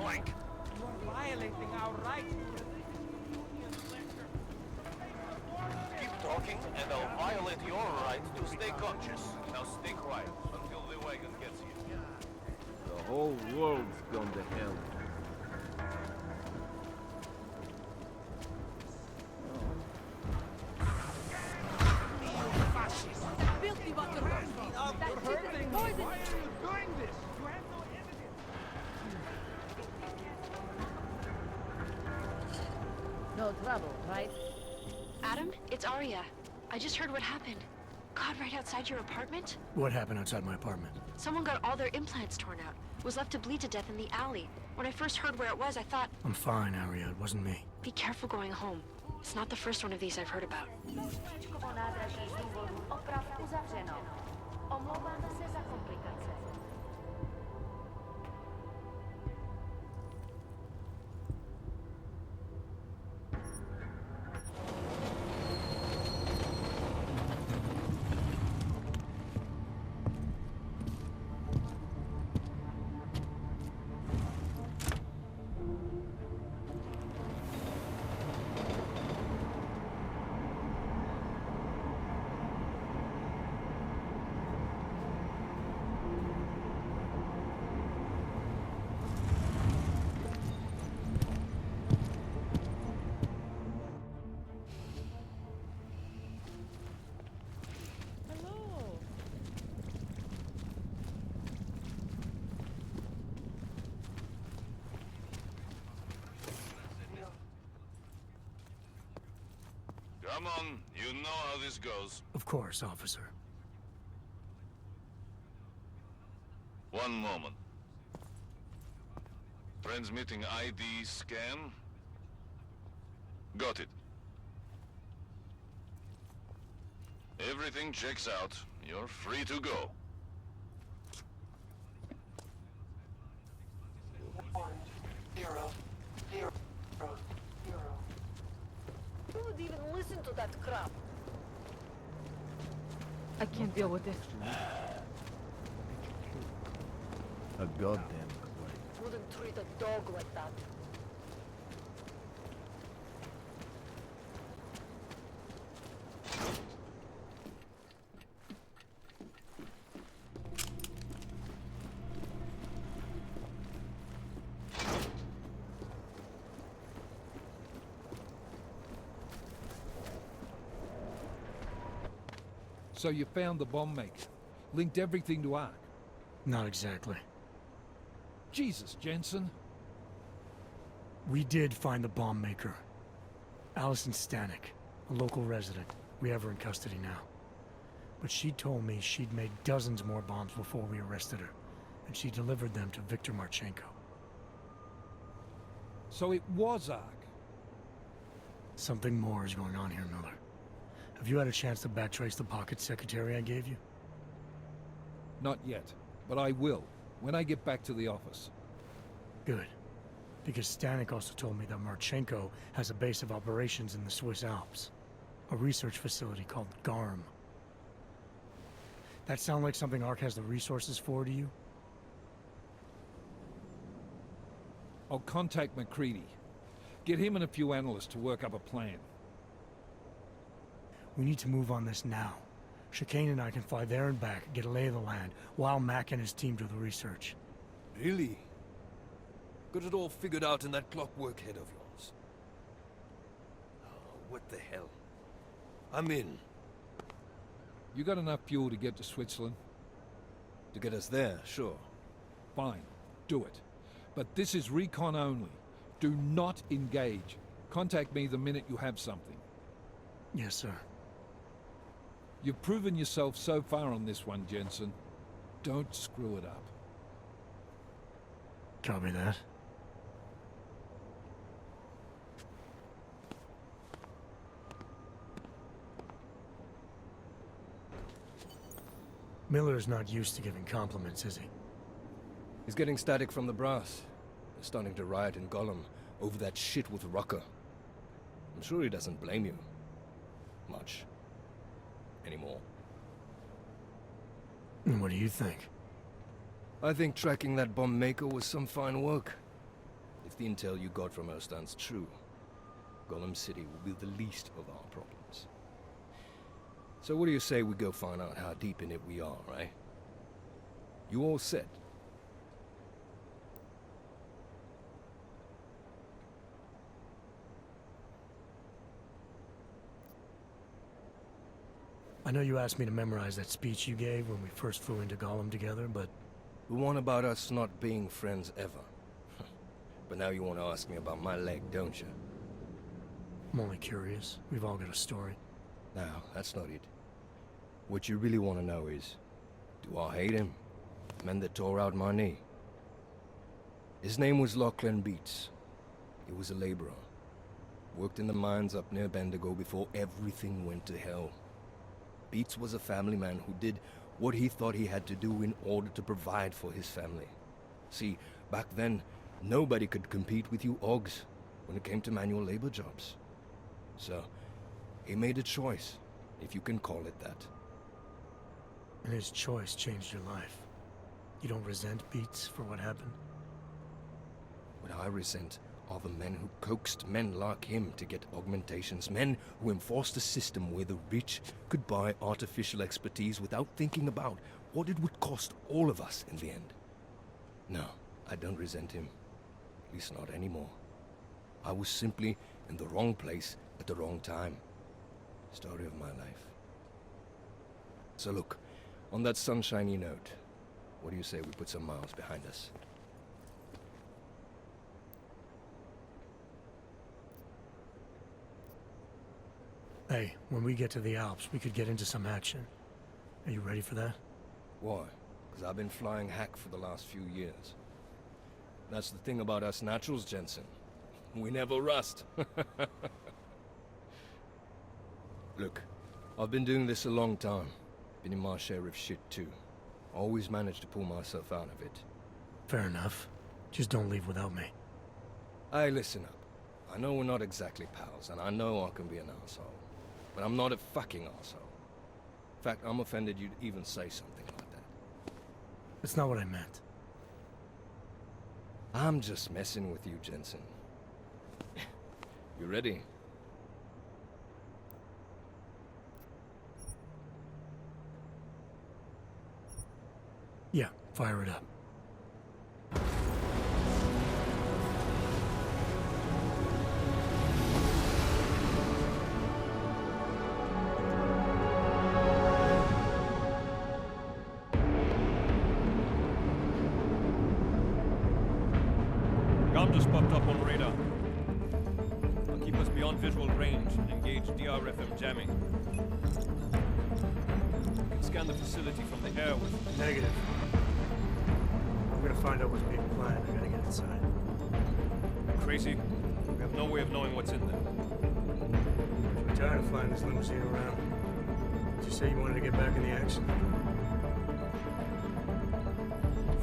plank. You're violating our rights to Keep talking, and I'll violate your right to stay conscious. Now stay quiet until the wagon gets you. The whole world's gone to hell. Filthy butter roast. That chicken is poison. Why are you doing this? You have no evidence. No trouble, right? Adam, it's Arya. I just heard what happened. God, right outside your apartment? What happened outside my apartment? Someone got all their implants torn out. Was left to bleed to death in the alley. When I first heard where it was, I thought... I'm fine, Arya. It wasn't me. Be careful going home. It's not the first one of these I've heard about. Špičkovo nádraží z důvodu oprav uzavřeno. Omlouváme se za komplikace. Come on, you know how this goes. Of course, officer. One moment. Transmitting ID scan. Got it. Everything checks out. You're free to go. Zero. Who would even listen to that crap? I can't deal with this. A goddamn quake. Wouldn't treat a dog like that. So you found the bomb maker. Linked everything to Ark. Not exactly. Jesus, Jensen. We did find the bomb maker. Allison Stanek, a local resident. We have her in custody now. But she told me she'd made dozens more bombs before we arrested her. And she delivered them to Viktor Marchenko. So it was Ark. Something more is going on here, Miller. Have you had a chance to backtrace the pocket secretary I gave you? Not yet, but I will, when I get back to the office. Good. Because Stanek also told me that Marchenko has a base of operations in the Swiss Alps. A research facility called GARM. That sound like something Ark has the resources for to you? I'll contact McCready. Get him and a few analysts to work up a plan. We need to move on this now. Chicane and I can fly there and back, get a lay of the land, while Mac and his team do the research. Really? Got it all figured out in that clockwork head of yours? Oh, what the hell? I'm in. You got enough fuel to get to Switzerland? To get us there, sure. Fine, do it. But this is recon only. Do not engage. Contact me the minute you have something. Yes, sir. You've proven yourself so far on this one, Jensen. Don't screw it up. Copy that. Miller's not used to giving compliments, is he? He's getting static from the brass. They're starting to riot in Gollum over that shit with Rucker. I'm sure he doesn't blame you. Much. Anymore. And what do you think? I think tracking that bomb maker was some fine work. If the intel you got from her stands true, Gollum City will be the least of our problems. So what do you say we go find out how deep in it we are, right? You all set? I know you asked me to memorize that speech you gave when we first flew into Gollum together, but... The one about us not being friends ever. But now you want to ask me about my leg, don't you? I'm only curious. We've all got a story. No, that's not it. What you really want to know is, do I hate him? The man that tore out my knee. His name was Lachlan Beats. He was a laborer. Worked in the mines up near Bendigo before everything went to hell. Beats was a family man who did what he thought he had to do in order to provide for his family. See, back then, nobody could compete with you Oggs when it came to manual labor jobs. So, he made a choice, if you can call it that. And his choice changed your life. You don't resent Beats for what happened? What I resent are the men who coaxed men like him to get augmentations, men who enforced a system where the rich could buy artificial expertise without thinking about what it would cost all of us in the end. No, I don't resent him. At least not anymore. I was simply in the wrong place at the wrong time. Story of my life. So look, on that sunshiny note, what do you say we put some miles behind us? Hey, when we get to the Alps, we could get into some action. Are you ready for that? Why? Because I've been flying hack for the last few years. That's the thing about us naturals, Jensen. We never rust. Look, I've been doing this a long time. Been in my share of shit too. Always managed to pull myself out of it. Fair enough. Just don't leave without me. Hey, listen up. I know we're not exactly pals, and I know I can be an asshole. But I'm not a fucking asshole. In fact, I'm offended you'd even say something like that. That's not what I meant. I'm just messing with you, Jensen. You ready? Yeah, fire it up. Gum just popped up on radar. I'll keep us beyond visual range and engage DRFM jamming. You can scan the facility from the air with... Negative. I'm gonna find out what's being planned. I gotta get inside. Crazy? We have no way of knowing what's in there. I'm tired of flying this limousine around. Did you say you wanted to get back in the action?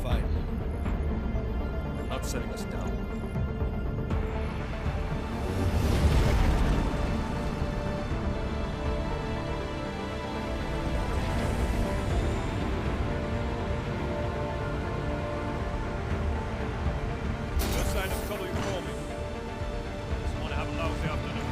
Fine. I'm not setting us down. No sign of trouble, you call me. Just want to have a lousy afternoon.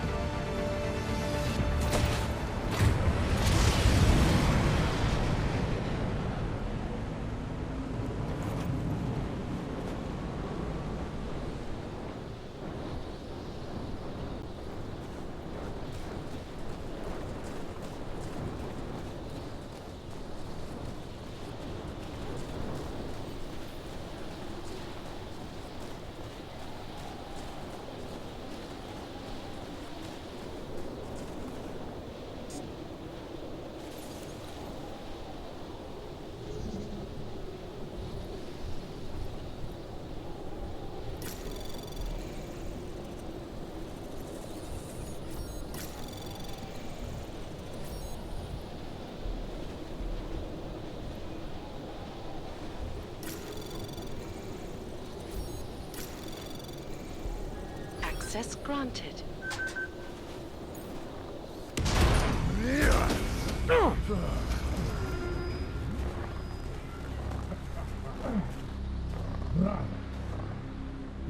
Access granted.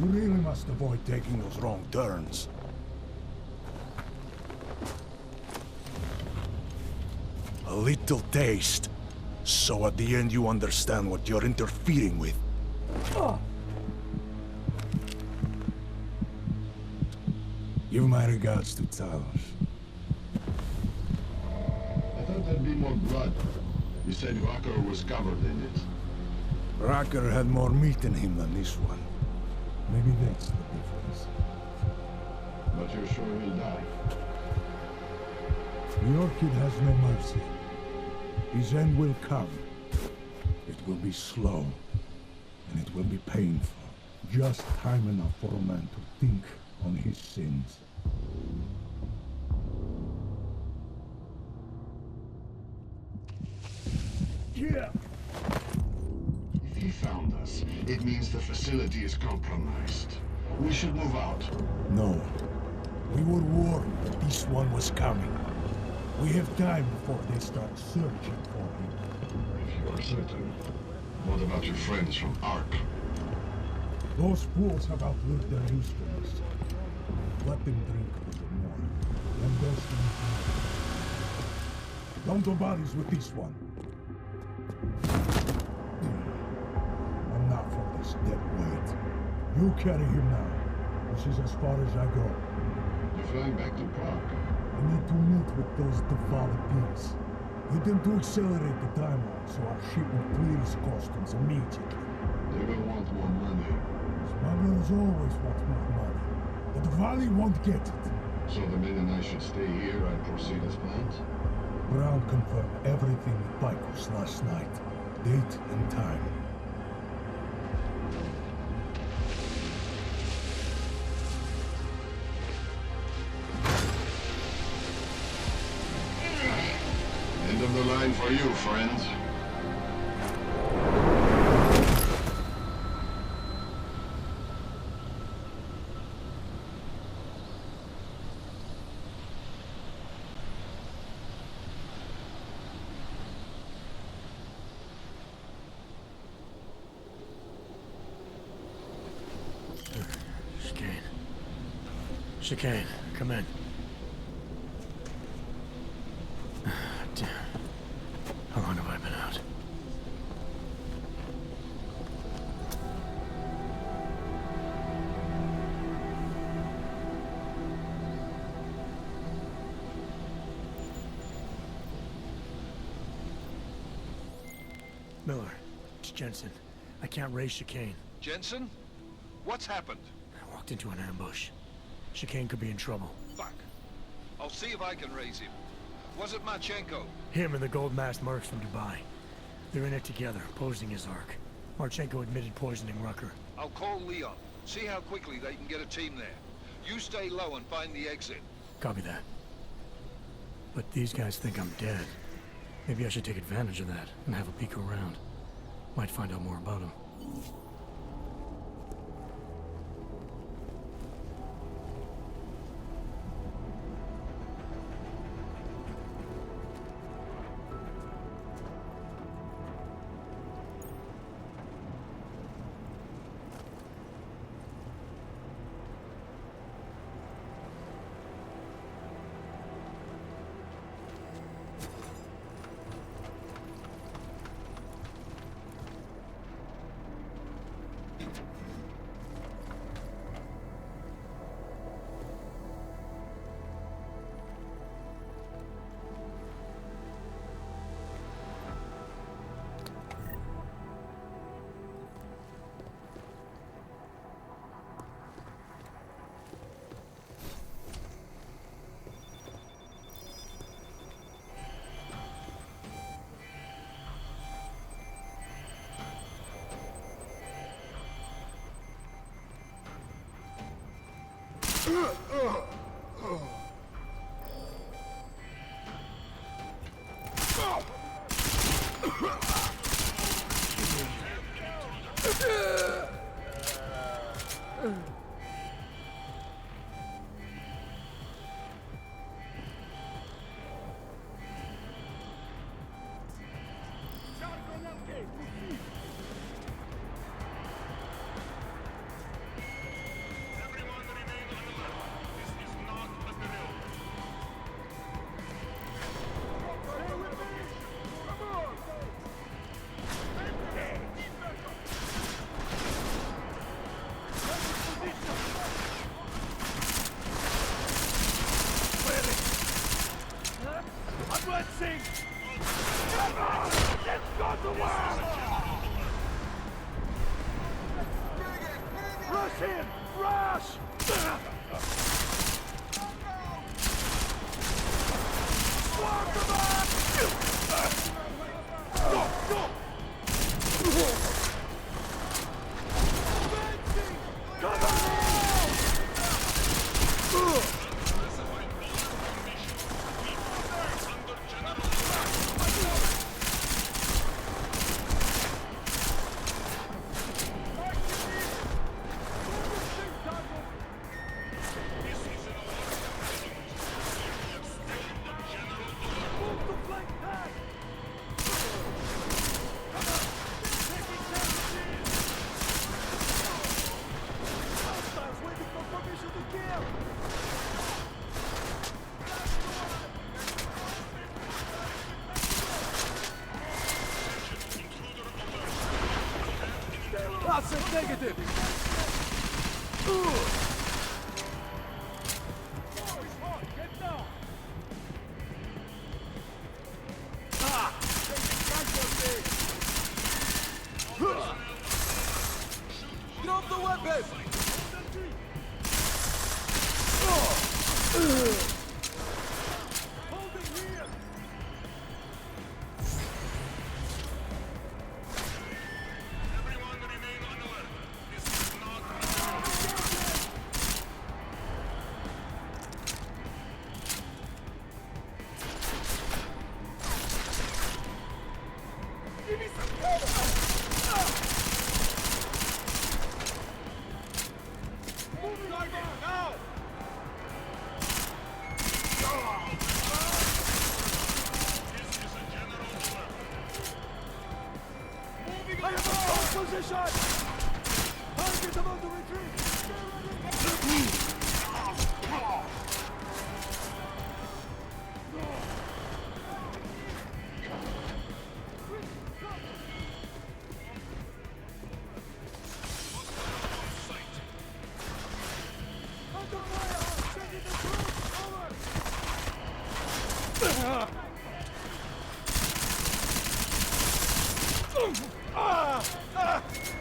You really must avoid taking those wrong turns. A little taste, so at the end you understand what you're interfering with. Give my regards to Talos. I thought there'd be more blood. You said Walker was covered in it. Racker had more meat in him than this one. Maybe that's the difference. But you're sure he'll die? The Orchid has no mercy. His end will come. It will be slow, and it will be painful. Just time enough for a man to think on his sins. Yeah. If he found us, it means the facility is compromised. We should move out. No. We were warned that this one was coming. We have time before they start searching for him. If you are certain. What about your friends from Ark? Those fools have outlived their usefulness. Let them drink a little more. Then those things more. Don't do bodies with this one. Enough of this dead weight. You carry him now. This is as far as I go. You're flying back to Prague. I need to meet with those defiled pigs. Get them to accelerate the timeline so our shipment clears customs immediately. They will want more money. Smugglers always want more money. But the Valley won't get it. So the men and I should stay here and proceed as planned? Brown confirmed everything with Picos last night. Date and time. End of the line for you, friend. Chicane, come in. Damn. How long have I been out? Miller, it's Jensen. I can't raise Chicane. Jensen? What's happened? I walked into an ambush. Chicane could be in trouble. Fuck. I'll see if I can raise him. Was it Marchenko? Him and the gold-masked mercs from Dubai. They're in it together, opposing his arc. Marchenko admitted poisoning Rucker. I'll call Leon. See how quickly they can get a team there. You stay low and find the exit. Copy that. But these guys think I'm dead. Maybe I should take advantage of that and have a peek around. Might find out more about him. in! Rush! Walk them up! Go! Go! Cover me! That's a negative! Drop the weapon! Hold it here! I have a strong position! Target about to retreat! Under fire! Sending the troops! Over!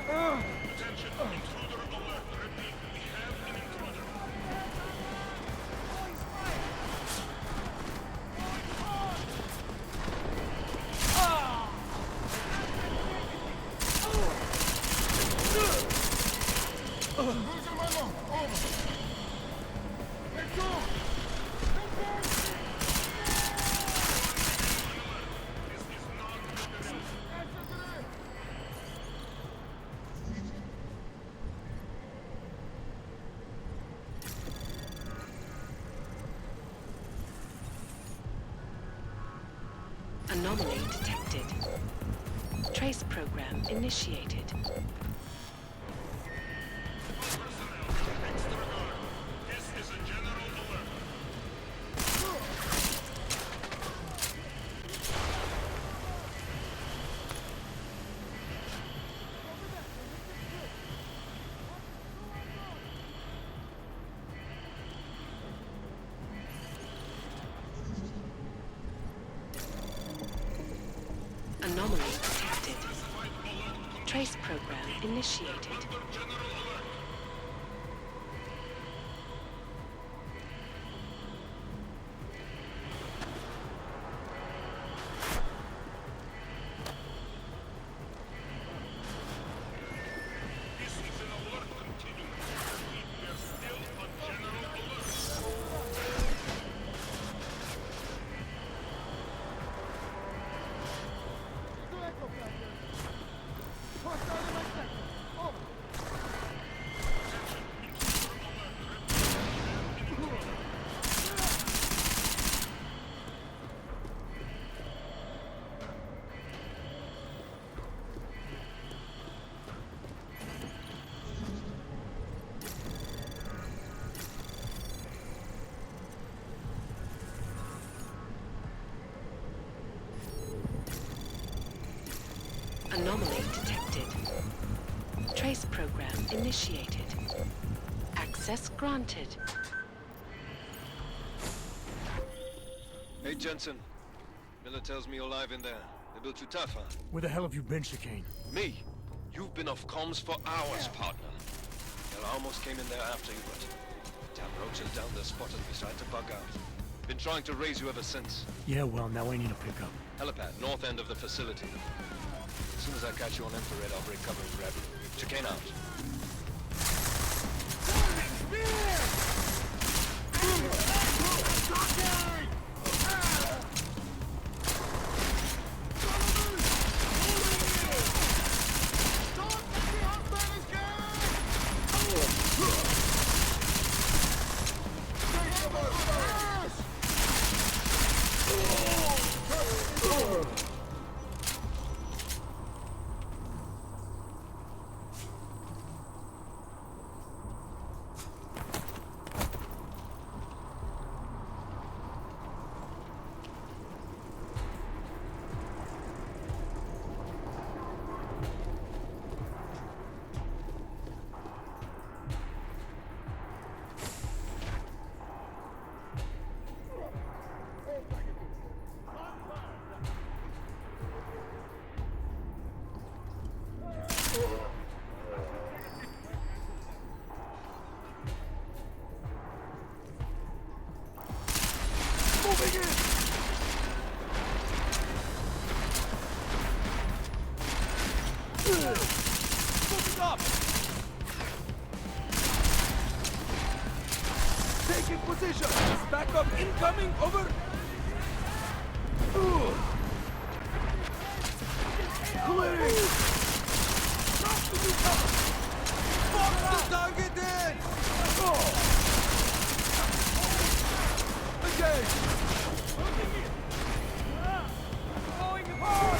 Attention, intruder alert. Repeat, we have an intruder. Anomaly detected. Trace program initiated. Extra guard. This is a general alert. Anomaly detected. Trace program initiated. This is an alert continuing. We're still on general alert. Anomaly detected. Trace program initiated. Access granted. Hey, Jensen. Miller tells me you're alive in there. They built you tough, huh? Where the hell have you been, Chicane? Me? You've been off comms for hours, partner. There I almost came in there after you, but damn roaches down there spotted me, so I had to bug out. Been trying to raise you ever since. Yeah, well, now I need a pickup. Helipad, north end of the facility. As soon as I catch you on infrared, I'll break cover and grab you. Chicane out. Moving up! Taking position! Backup incoming, over! Clearing! Fuck the target in! Engage! Going hard!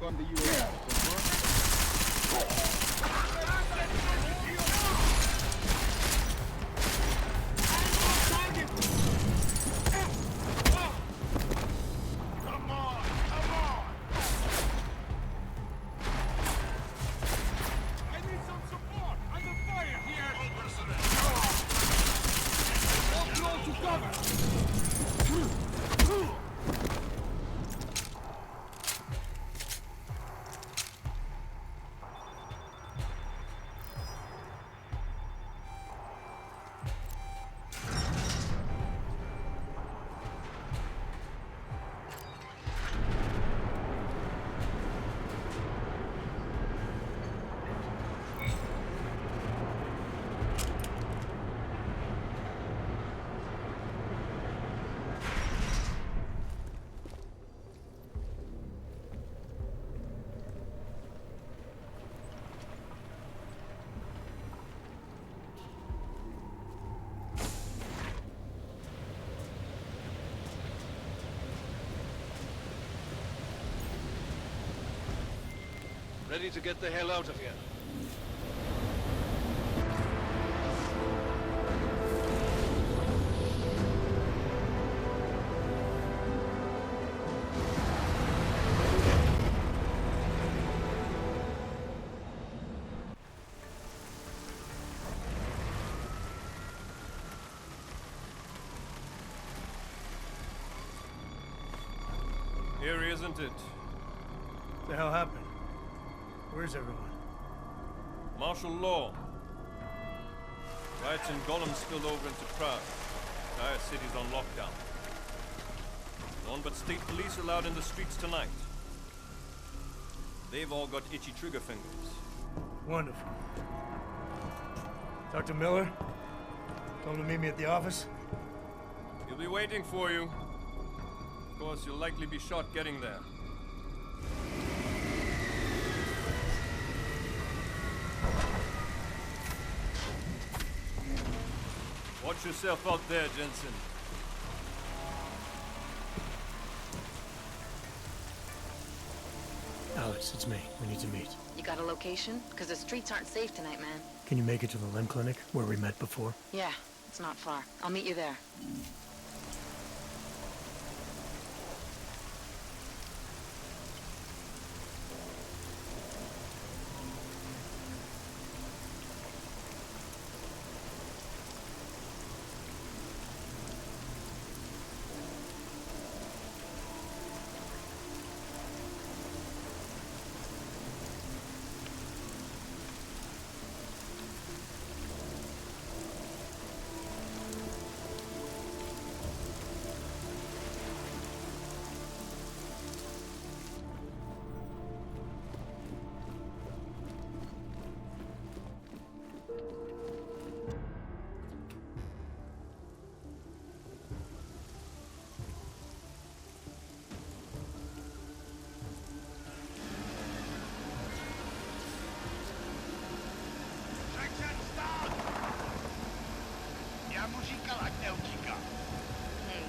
on the US. Come on, come on! I need some support! Under fire here! All personnel! All throw to cover! Ready to get the hell out of here. Here, isn't it? What the hell happened? Where's everyone? Martial law. Riots in Gollum spilled over into Prague. Entire city's on lockdown. No one but state police allowed in the streets tonight. They've all got itchy trigger fingers. Wonderful. Dr. Miller? Told him to meet me at the office? He'll be waiting for you. Of course, you'll likely be shot getting there. Watch yourself out there, Jensen. Alex, it's me. We need to meet. You got a location? Because the streets aren't safe tonight, man. Can you make it to the limb clinic where we met before? Yeah, it's not far. I'll meet you there.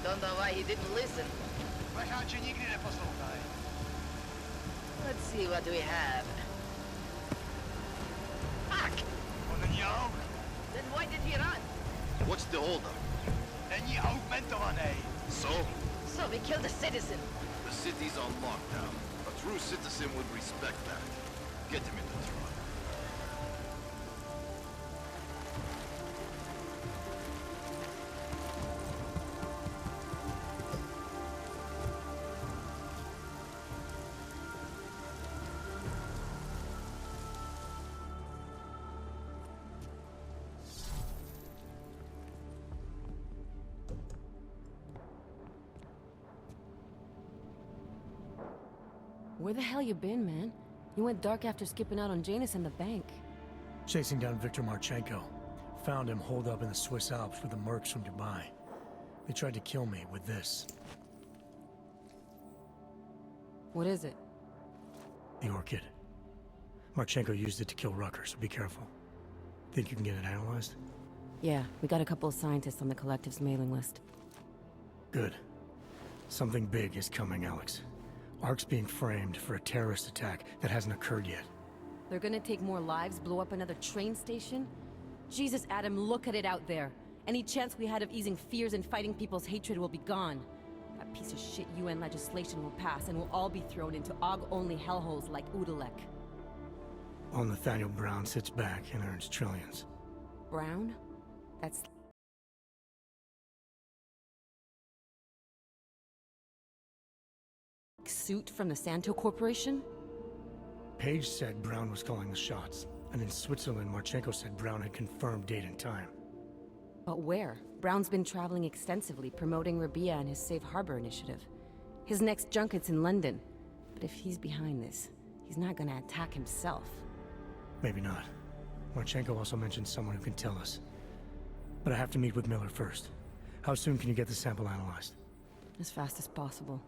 Don't know why he didn't listen. Let's see what we have. Fuck! Then why did he run? What's the holdup? So? So we killed a citizen. The city's on lockdown. A true citizen would respect that. Get him in the truck. Where the hell you been, man? You went dark after skipping out on Janus and the bank. Chasing down Viktor Marchenko. Found him holed up in the Swiss Alps with the mercs from Dubai. They tried to kill me with this. What is it? The orchid. Marchenko used it to kill Rucker, so be careful. Think you can get it analyzed? Yeah, we got a couple of scientists on the Collective's mailing list. Good. Something big is coming, Alex. Ark's being framed for a terrorist attack that hasn't occurred yet. They're gonna take more lives, blow up another train station? Jesus, Adam, look at it out there. Any chance we had of easing fears and fighting people's hatred will be gone. That piece of shit UN legislation will pass, and we'll all be thrown into AUG-only hellholes like Udalek. While Nathaniel Brown sits back and earns trillions. Brown? That's... suit from the Santo Corporation? Page said Brown was calling the shots, and in Switzerland, Marchenko said Brown had confirmed date and time. But where? Brown's been traveling extensively, promoting Rabia and his Safe Harbor initiative. His next junket's in London. But if he's behind this, he's not gonna attack himself. Maybe not. Marchenko also mentioned someone who can tell us. But I have to meet with Miller first. How soon can you get the sample analyzed? As fast as possible.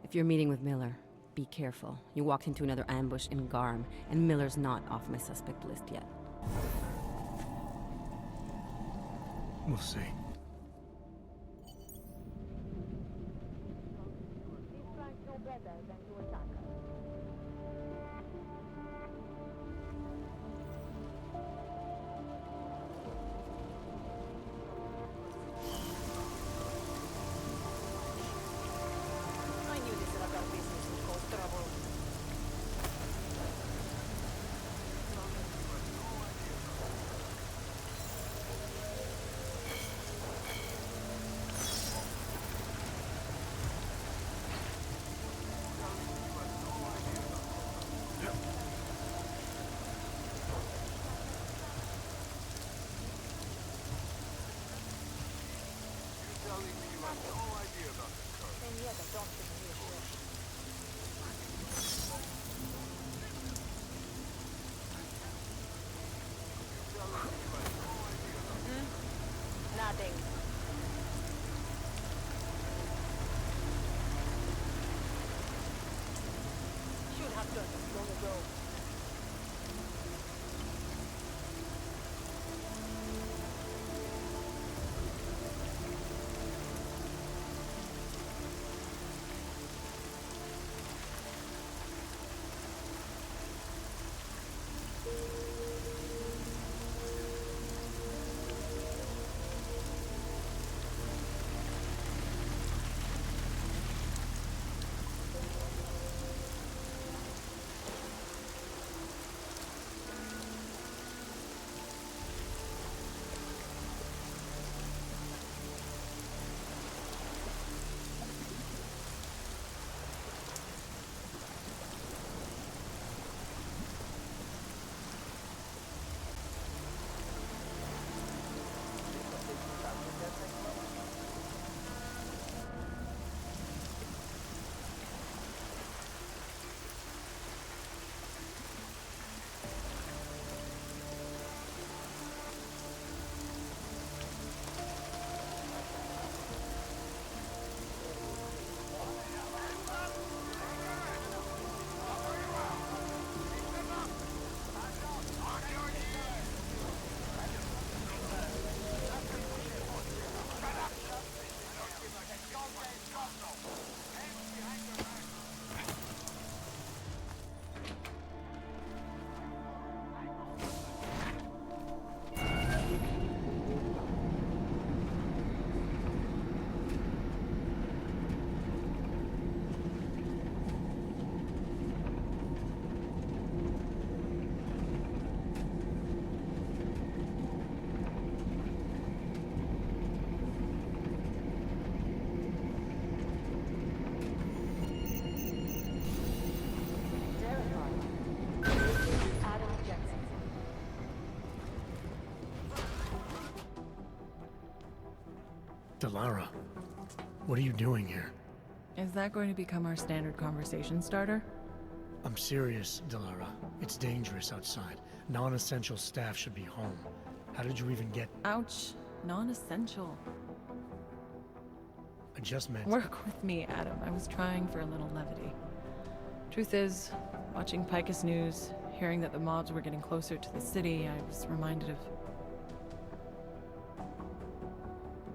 If you're meeting with Miller, be careful. You walked into another ambush in Garm, and Miller's not off my suspect list yet. We'll see. I knew this rubber business would cause trouble. And yet I don't think reassured. Nothing. Should have done this long ago. Delara, what are you doing here? Is that going to become our standard conversation starter? I'm serious, Delara. It's dangerous outside. Non-essential staff should be home. How did you even get... Ouch. Non-essential. I just meant... Work with me, Adam. I was trying for a little levity. Truth is, watching Picus News, hearing that the mobs were getting closer to the city, I was reminded of...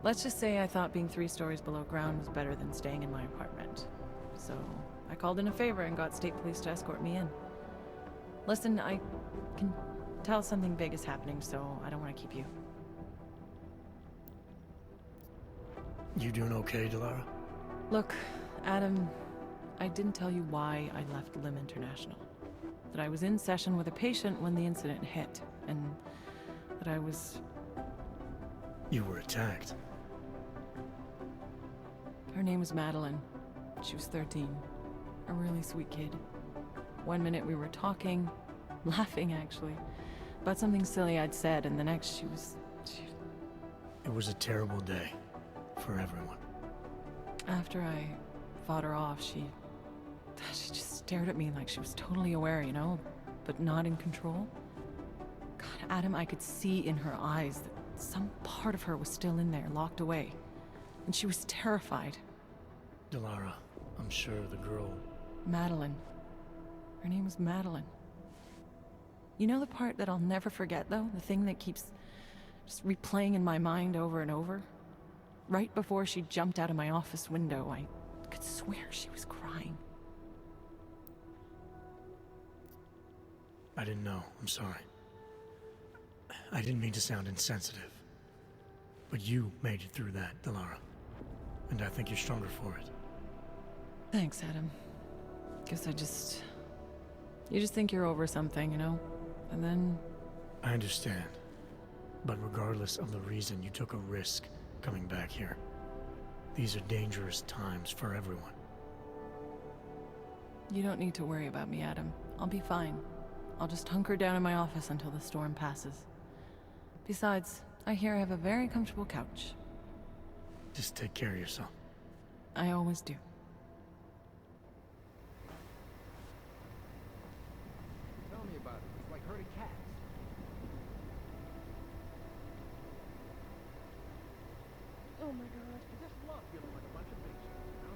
Let's just say I thought being 3 stories below ground was better than staying in my apartment. So, I called in a favor and got state police to escort me in. Listen, I can tell something big is happening, so I don't want to keep you. You doing okay, Delara? Look, Adam, I didn't tell you why I left Lim International. That I was in session with a patient when the incident hit, and that I was... You were attacked. Her name was Madeline. She was 13. A really sweet kid. One minute we were talking, laughing actually, about something silly I'd said, and the next she was... It was a terrible day for everyone. After I fought her off, she just stared at me like she was totally aware, you know, but not in control. God, Adam, I could see in her eyes that some part of her was still in there, locked away. And she was terrified. Delara, I'm sure the girl... Madeline. Her name was Madeline. You know the part that I'll never forget, though? The thing that keeps just replaying in my mind over and over? Right before she jumped out of my office window, I could swear she was crying. I didn't know. I'm sorry. I didn't mean to sound insensitive. But you made it through that, Delara. And I think you're stronger for it. Thanks, Adam. Guess you just think you're over something, you know? And then... I understand. But regardless of the reason, you took a risk coming back here. These are dangerous times for everyone. You don't need to worry about me, Adam. I'll be fine. I'll just hunker down in my office until the storm passes. Besides, I hear I have a very comfortable couch. Just take care of yourself. I always do. Tell me about it. It's like herding cats. Oh my god. I just love feeling like a bunch of bitches, you know?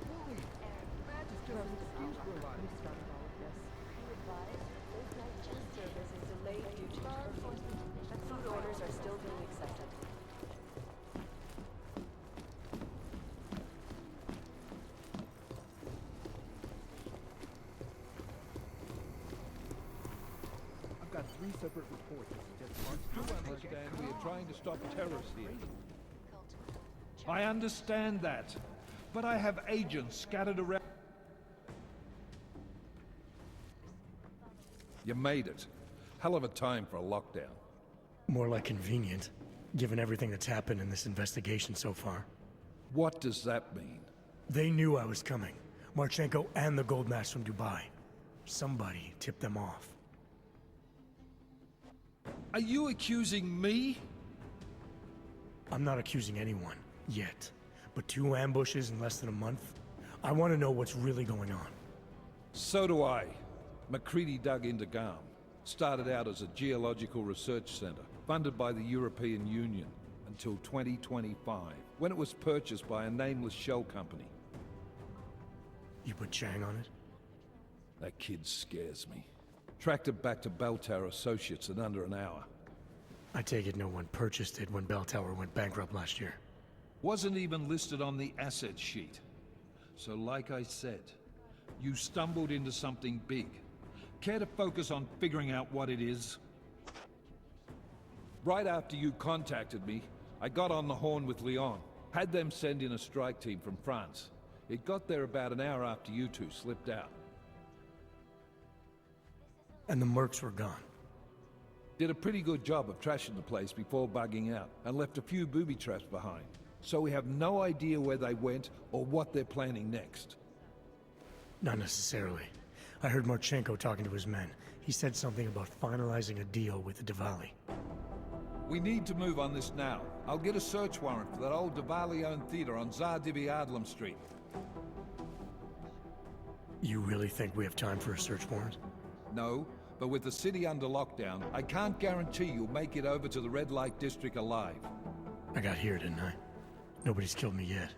Bully! Just an excuse for a lot. Food orders are still being accepted. I've got 3 separate reports that suggest Mark's you understand we are trying to stop terrorists here. I understand that, but I have agents scattered around. You made it. Hell of a time for a lockdown. More like convenient, given everything that's happened in this investigation so far. What does that mean? They knew I was coming. Marchenko and the gold mask from Dubai. Somebody tipped them off. Are you accusing me? I'm not accusing anyone, yet. But 2 ambushes in less than a month? I want to know what's really going on. So do I. McCready dug into Garm. Started out as a geological research center, funded by the European Union, until 2025, when it was purchased by a nameless shell company. You put Chang on it? That kid scares me. Tracked it back to Bell Tower Associates in under an hour. I take it no one purchased it when Bell Tower went bankrupt last year. Wasn't even listed on the asset sheet. So like I said, you stumbled into something big. Care to focus on figuring out what it is? Right after you contacted me, I got on the horn with Lyon. Had them send in a strike team from France. It got there about an hour after you two slipped out. And the mercs were gone. Did a pretty good job of trashing the place before bugging out, and left a few booby traps behind. So we have no idea where they went or what they're planning next. Not necessarily. I heard Marchenko talking to his men. He said something about finalizing a deal with the Diwali. We need to move on this now. I'll get a search warrant for that old Diwali-owned theater on Tsar Divi Adlam Street. You really think we have time for a search warrant? No, but with the city under lockdown, I can't guarantee you'll make it over to the red light district alive. I got here, didn't I? Nobody's killed me yet.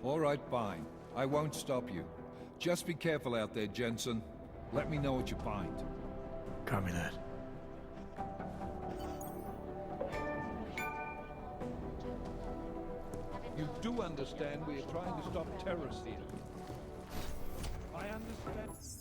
All right, fine. I won't stop you. Just be careful out there, Jensen. Let me know what you find. Copy that. You do understand we are trying to stop terrorists here. I understand.